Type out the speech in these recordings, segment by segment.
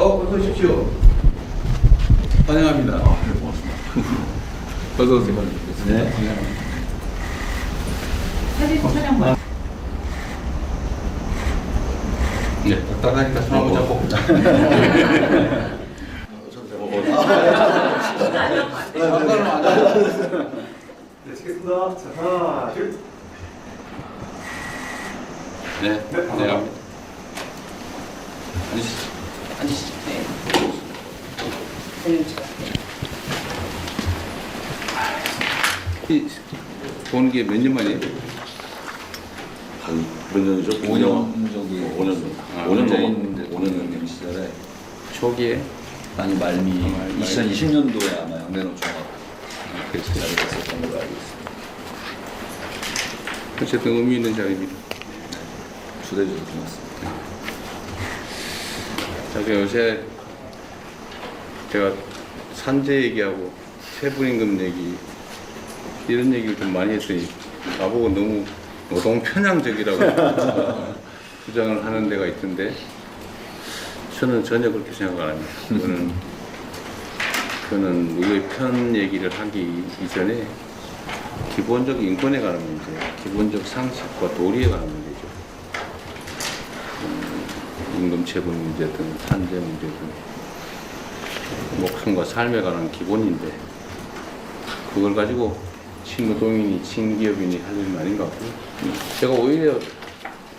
어서 오십시오. 환영합니다. 네, 고맙습니다. 어서 오세요. 네. 사진 촬영 네, 딱딱하니까 손하고 잡고. 상관은 안 하죠. 네, 치겠습니다. 자, 하나, 둘. 네, 네, 네, 감사합니다. 갑니다. 앉으시죠. 앉으시죠. 네. 이 보는 게 몇 년 만이에요? 한 몇 년이죠? 5년 정도. 5년 정도. 아, 5년 문재인 정도. 대통령 시절에 초기에 많이 말미 말미. 2020년도에 아마 영내노총합 그래서 자리가 있었던 걸로 알고 있습니다. 어쨌든 의미 있는 자리입니다. 주대주도 고맙습니다. 자, 요새 제가 산재 얘기하고 세분임금 얘기 이런 얘기를 좀 많이 했더니 나보고 너무 노동 편향적이라고 주장을 하는 데가 있던데 저는 전혀 그렇게 생각 안 합니다. 그거는 누구의 편 얘기를 하기 이전에 기본적 인권에 관한 문제, 기본적 상식과 도리에 관한 문제죠. 임금 체불 문제든 산재 문제든 목숨과 삶에 관한 기본인데 그걸 가지고 친노동인이 친기업인이 할 일은 아닌 것 같고요. 제가 오히려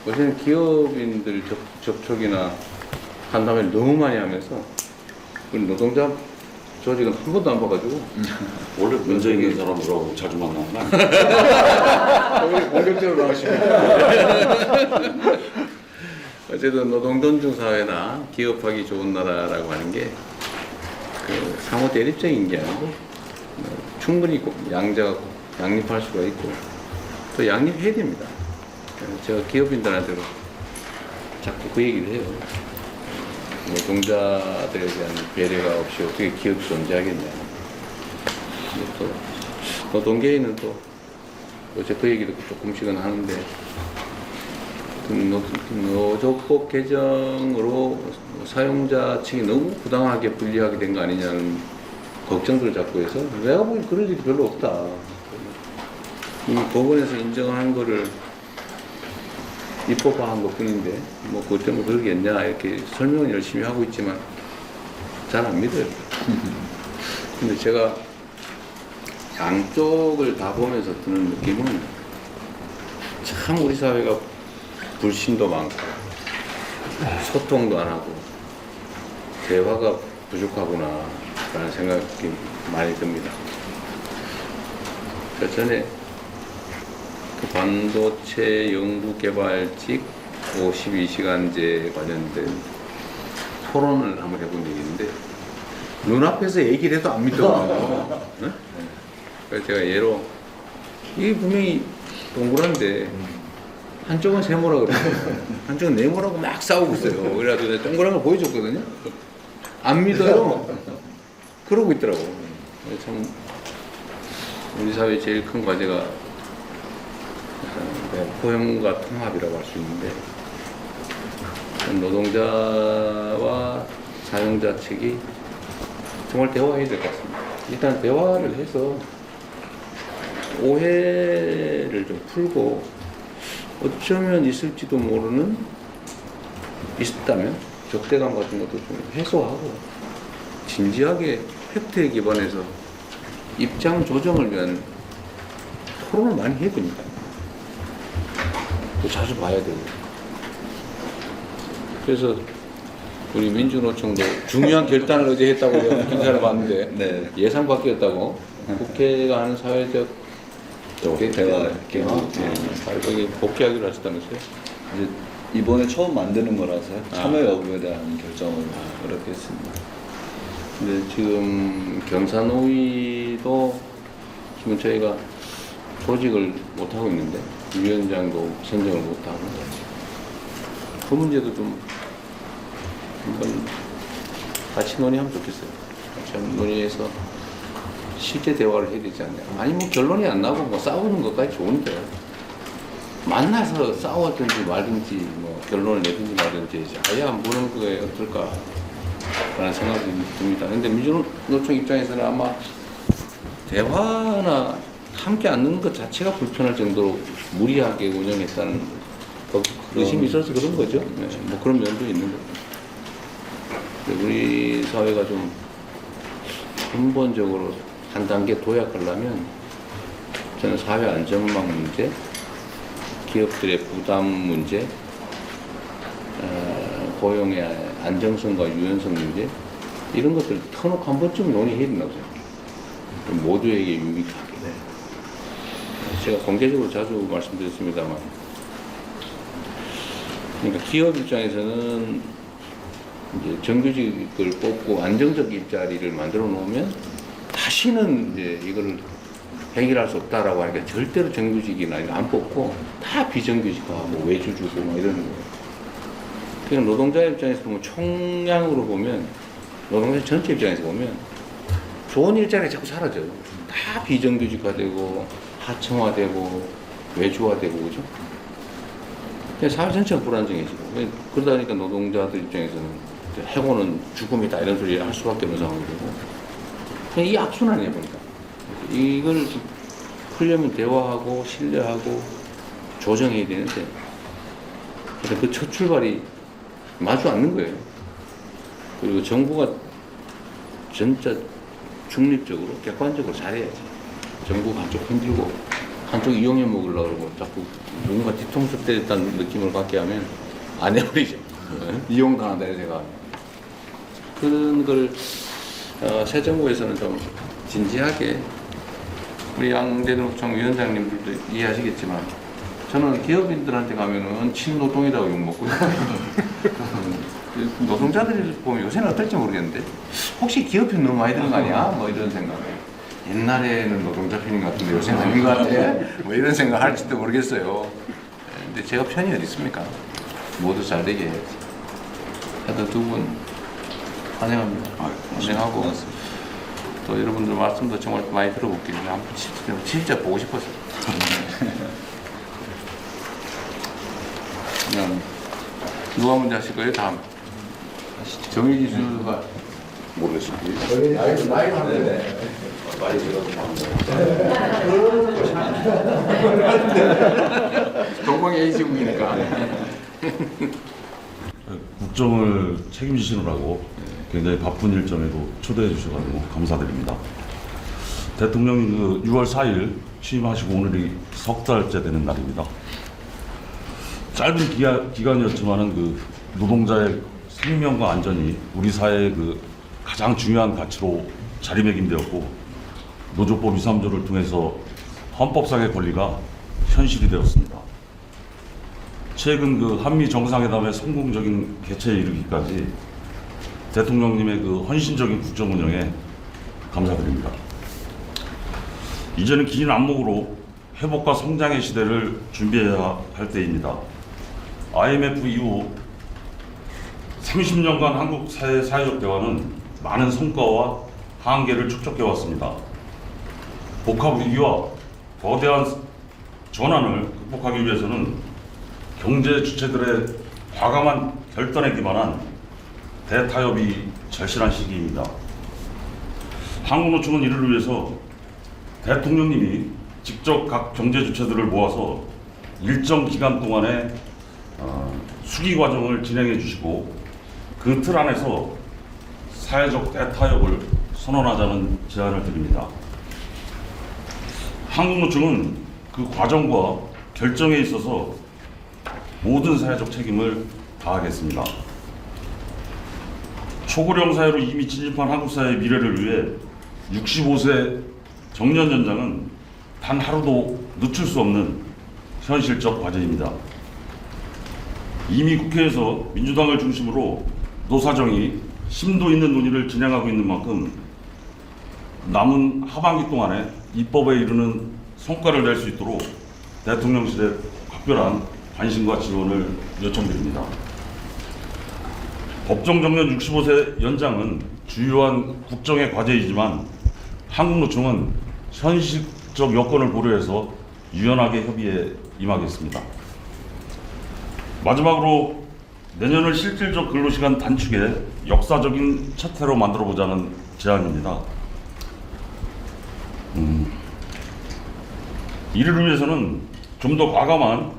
요새는 기업인들 접촉이나 간담회를 너무 많이 하면서 우리 노동자 조직은 한 번도 안 봐가지고 원래 문제 있는 사람들하고 자주 만나는 거 아니에요? 오히려 공격적으로 나오시면 어쨌든 노동 존중 사회나 기업하기 좋은 나라라고 하는 게 그 상호 대립적인 게 아니고 충분히 양립할 수가 있고 또 양립해야 됩니다. 제가 기업인들한테도 자꾸 그 얘기를 해요. 노동자들에 대한 배려가 없이 어떻게 기업이 존재하겠냐. 근데 또 노동계에는 또 요새 그 얘기도 조금씩은 하는데 노조법 개정으로 사용자 측이 너무 부당하게 분리하게 된 거 아니냐는 걱정들을 자꾸 해서 내가 보기엔 그럴 일이 별로 없다. 이미 법원에서 인정한 거를 입법화한 것 뿐인데 뭐 그것 때문에 그러겠냐 이렇게 설명을 열심히 하고 있지만 잘 안 믿어요. 근데 제가 양쪽을 다 보면서 드는 느낌은 참 우리 사회가 불신도 많고 소통도 안 하고 대화가 부족하구나 라는 생각이 많이 듭니다. 그 전에 그 반도체 연구개발직 52시간제 관련된 토론을 한번 해본 적이 있는데 눈앞에서 얘기를 해도 안 믿더라고요. 네? 그래서 제가 예로 이게 분명히 동그란데 한쪽은 세모라고 그러고 한쪽은 네모라고 막 싸우고 있어요. 그래가지고 내가 동그란 걸 보여줬거든요. 안 믿어요. 그러고 있더라고. 참 우리 사회의 제일 큰 과제가 포용과 통합이라고 할 수 있는데 노동자와 사용자 측이 정말 대화해야 될 것 같습니다. 일단 대화를 해서 오해를 좀 풀고 어쩌면 있을지도 모르는 있다면 적대감 같은 것도 좀 해소하고 진지하게 팩트에 기반해서 입장 조정을 위한 토론을 많이 해야 됩니다. 또 자주 봐야 되고. 그래서 우리 민주노총도 중요한 결단을 어제 했다고 기사를 봤는데 네. 예상 바뀌었다고 국회가 하는 사회적 대화 거기 복귀하기로 하셨다면서요? 이제 이번에 처음 만드는 거라서요. 참여 여부에 대한 결정을 그렇게 했습니다. 근데 지금 경사노위도 지금 저희가 조직을 못하고 있는데 위원장도 선정을 못하고 그 문제도 좀 한번 같이 논의하면 좋겠어요. 같이 한번 논의해서 실제 대화를 해야 되지 않냐. 아니 뭐 결론이 안 나고 뭐 싸우는 것까지 좋은데 만나서 싸웠든지 말든지 뭐 결론을 내든지 말든지 아예 안 보는 거에 어떨까 라는 생각이 듭니다. 근데 민주노총 입장에서는 아마 대화나 함께 앉는 것 자체가 불편할 정도로 무리하게 운영했다는 의심이 있어서 그런 거죠. 네, 뭐 그런 면도 있는 거죠. 우리 사회가 좀 근본적으로 한 단계 도약하려면 저는 사회 안전망 문제, 기업들의 부담 문제, 고용의 안정성과 유연성 문제 이런 것들 터놓고 한 번쯤 논의해야 된다고 생각해요. 모두에게 유익하게. 제가 공개적으로 자주 말씀드렸습니다만 그러니까 기업 입장에서는 이제 정규직을 뽑고 안정적 일자리를 만들어 놓으면 다시는 이제 이걸 해결할 수 없다라고 하니까 절대로 정규직이나 이거 안 뽑고 다 비정규직화하고 외주 주고 막 이러는 거예요. 그냥 노동자 입장에서 보면 총량으로 보면 노동자 전체 입장에서 보면 좋은 일자리가 자꾸 사라져요. 다 비정규직화되고 하청화되고 외주화되고 그죠? 그냥 사회 전체가 불안정해지고 그러다 보니까 노동자들 입장에서는 해고는 죽음이다 이런 소리 할 수밖에 없는 상황이 되고 그냥 이 악순환이에요 보니까 이걸 풀려면 대화하고 신뢰하고 조정해야 되는데 그 첫 출발이 마주 않는 거예요. 그리고 정부가 진짜 중립적으로 객관적으로 잘해야지. 정부가 한쪽 흔들고 한쪽 이용해 먹으려고 그러고 자꾸 누군가 뒤통수 때렸다는 느낌을 받게 하면 안 해버리죠. 이용당한다 이런 생각. 그런 걸 새 정부에서는 좀 진지하게 우리 양대노총 위원장님들도 이해하시겠지만 저는 기업인들한테 가면은 친노동이라고 욕먹고요. 노동자들이 보면 요새는 어떨지 모르겠는데 혹시 기업편 너무 많이 드는 거 아니야? 뭐 이런 생각. 옛날에는 노동자 편인 것 같은데 요새는 아닌 것 같아. 뭐 이런 생각 할지도 모르겠어요. 근데 제가 편이 어디 있습니까? 모두 잘 되게 해야지. 하여튼 두 분 환영합니다. 환영하고 또 여러분들 말씀도 정말 많이 들어볼게요. 진짜 보고 싶었어요. 그냥 누가 먼저 하실 거예요? 다음. 정의지 수가 모르겠습니다. 나이 하는데 많이 동방의 A지국이니까. 국정을 책임지시느라고 굉장히 바쁜 일정에도 초대해 주셔가지고 감사드립니다. 대통령이 6월 4일 취임하시고 오늘이 석 달째 되는 날입니다. 짧은 기간이었지만은 노동자의 생명과 안전이 우리 사회의 가장 중요한 가치로 자리매김되었고 노조법 2, 3조를 통해서 헌법상의 권리가 현실이 되었습니다. 최근 한미 정상회담의 성공적인 개최에 이르기까지 대통령님의 헌신적인 국정 운영에 감사드립니다. 이제는 긴 안목으로 회복과 성장의 시대를 준비해야 할 때입니다. IMF 이후 30년간 한국 사회 사회적 대화는 많은 성과와 한계를 축적해 왔습니다. 복합 위기와 거대한 전환을 극복하기 위해서는 경제 주체들의 과감한 결단에 기반한 대타협이 절실한 시기입니다. 한국노총은 이를 위해서 대통령님이 직접 각 경제 주체들을 모아서 일정 기간 동안의 수기 과정을 진행해 주시고 그 틀 안에서 사회적 대타협을 선언하자는 제안을 드립니다. 한국노총은 그 과정과 결정에 있어서 모든 사회적 책임을 다하겠습니다. 초고령 사회로 이미 진입한 한국 사회의 미래를 위해 65세 정년 연장은 단 하루도 늦출 수 없는 현실적 과제입니다. 이미 국회에서 민주당을 중심으로 노사정이 심도 있는 논의를 진행하고 있는 만큼 남은 하반기 동안에 입법에 이르는 성과를 낼 수 있도록 대통령실에 각별한 관심과 지원을 요청드립니다. 법정 정년 65세 연장은 주요한 국정의 과제이지만 한국노총은 현실적 여건을 고려해서 유연하게 협의에 임하겠습니다. 마지막으로 내년을 실질적 근로시간 단축의 역사적인 첫 해로 만들어보자는 제안입니다. 이를 위해서는 좀 더 과감한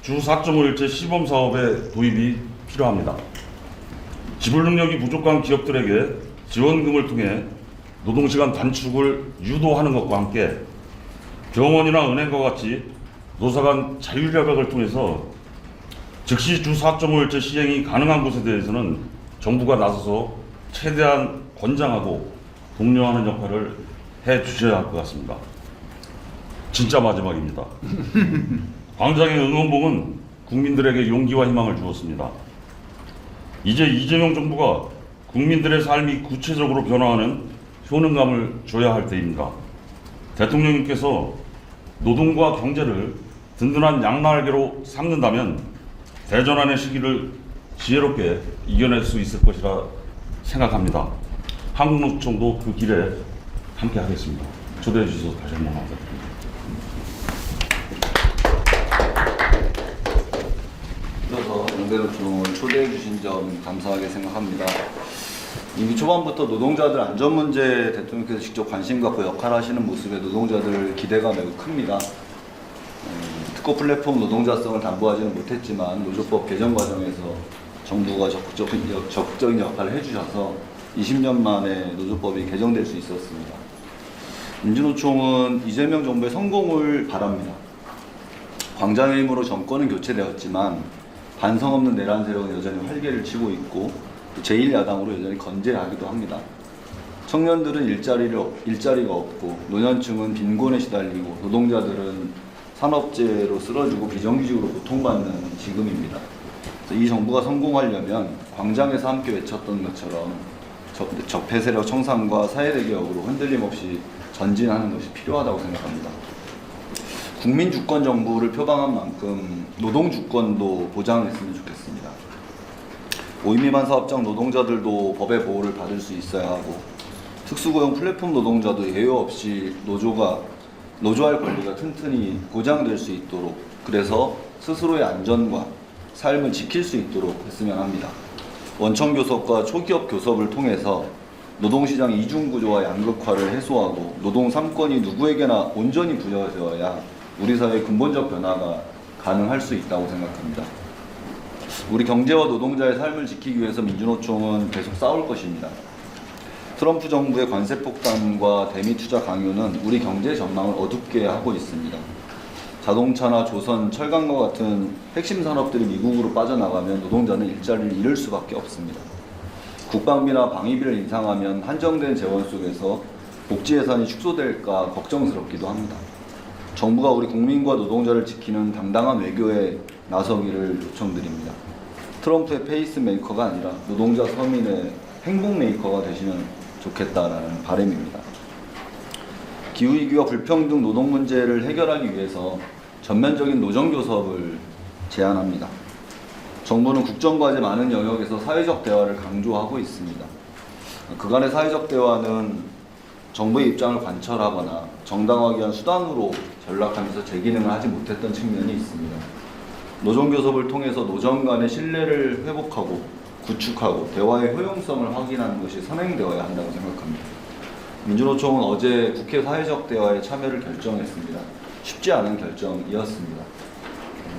주 4.5일제 시범사업의 도입이 필요합니다. 지불 능력이 부족한 기업들에게 지원금을 통해 노동시간 단축을 유도하는 것과 함께 병원이나 은행과 같이 노사 간 자율협약을 통해서 즉시 주 4.5일제 시행이 가능한 곳에 대해서는 정부가 나서서 최대한 권장하고 독려하는 역할을 해 주셔야 할 것 같습니다. 진짜 마지막입니다. 광장의 응원봉은 국민들에게 용기와 희망을 주었습니다. 이제 이재명 정부가 국민들의 삶이 구체적으로 변화하는 효능감을 줘야 할 때입니다. 대통령님께서 노동과 경제를 든든한 양날개로 삼는다면 대전환의 시기를 지혜롭게 이겨낼 수 있을 것이라 생각합니다. 한국노총도 그 길에 함께 하겠습니다. 초대해 주셔서 다시 한번 감사드립니다. 이어서 연대노총을 초대해 주신 점 감사하게 생각합니다. 이미 초반부터 노동자들 안전 문제에 대통령께서 직접 관심 갖고 역할하시는 모습에 노동자들 기대가 매우 큽니다. 특허 플랫폼 노동자성을 담보하지는 못했지만 노조법 개정 과정에서 정부가 적극적인 역할을 해주셔서 20년 만에 노조법이 개정될 수 있었습니다. 민주노총은 이재명 정부의 성공을 바랍니다. 광장의 힘으로 정권은 교체되었지만 반성 없는 내란 세력은 여전히 활개를 치고 있고 제1야당으로 여전히 건재하기도 합니다. 청년들은 일자리가 없고 노년층은 빈곤에 시달리고 노동자들은 산업재해로 쓰러지고 비정규직으로 고통받는 지금입니다. 이 정부가 성공하려면 광장에서 함께 외쳤던 것처럼 적폐 세력 청산과 사회대개혁으로 흔들림 없이 전진하는 것이 필요하다고 생각합니다. 국민 주권 정부를 표방한 만큼 노동 주권도 보장했으면 좋겠습니다. 5인 미만 사업장 노동자들도 법의 보호를 받을 수 있어야 하고 특수고용 플랫폼 노동자도 예외 없이 노조할 권리가 튼튼히 보장될 수 있도록 그래서 스스로의 안전과 삶을 지킬 수 있도록 했으면 합니다. 원청 교섭과 초기업 교섭을 통해서 노동시장 이중구조와 양극화를 해소하고 노동 3권이 누구에게나 온전히 부여되어야 우리 사회의 근본적 변화가 가능할 수 있다고 생각합니다. 우리 경제와 노동자의 삶을 지키기 위해서 민주노총은 계속 싸울 것입니다. 트럼프 정부의 관세 폭탄과 대미 투자 강요는 우리 경제 전망을 어둡게 하고 있습니다. 자동차나 조선, 철강과 같은 핵심 산업들이 미국으로 빠져나가면 노동자는 일자리를 잃을 수밖에 없습니다. 국방비나 방위비를 인상하면 한정된 재원 속에서 복지 예산이 축소될까 걱정스럽기도 합니다. 정부가 우리 국민과 노동자를 지키는 당당한 외교에 나서기를 요청드립니다. 트럼프의 페이스메이커가 아니라 노동자 서민의 행복메이커가 되시면 좋겠다라는 바람입니다. 기후위기와 불평등 노동 문제를 해결하기 위해서 전면적인 노정교섭을 제안합니다. 정부는 국정과제 많은 영역에서 사회적 대화를 강조하고 있습니다. 그간의 사회적 대화는 정부의 입장을 관철하거나 정당화하기 위한 수단으로 전락하면서 제 기능을 하지 못했던 측면이 있습니다. 노정교섭을 통해서 노정 간의 신뢰를 회복하고 구축하고 대화의 효용성을 확인하는 것이 선행되어야 한다고 생각합니다. 민주노총은 어제 국회 사회적 대화에 참여를 결정했습니다. 쉽지 않은 결정이었습니다.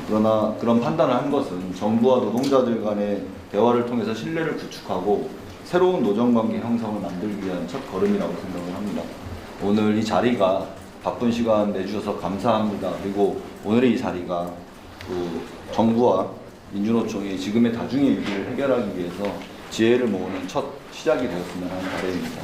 그러나 그런 판단을 한 것은 정부와 노동자들 간의 대화를 통해서 신뢰를 구축하고 새로운 노정관계 형성을 만들기 위한 첫 걸음이라고 생각을 합니다. 오늘 이 자리가 바쁜 시간 내주셔서 감사합니다. 그리고 오늘의 이 자리가 정부와 민주노총이 지금의 다중의 위기를 해결하기 위해서 지혜를 모으는 첫 시작이 되었으면 하는 바람입니다.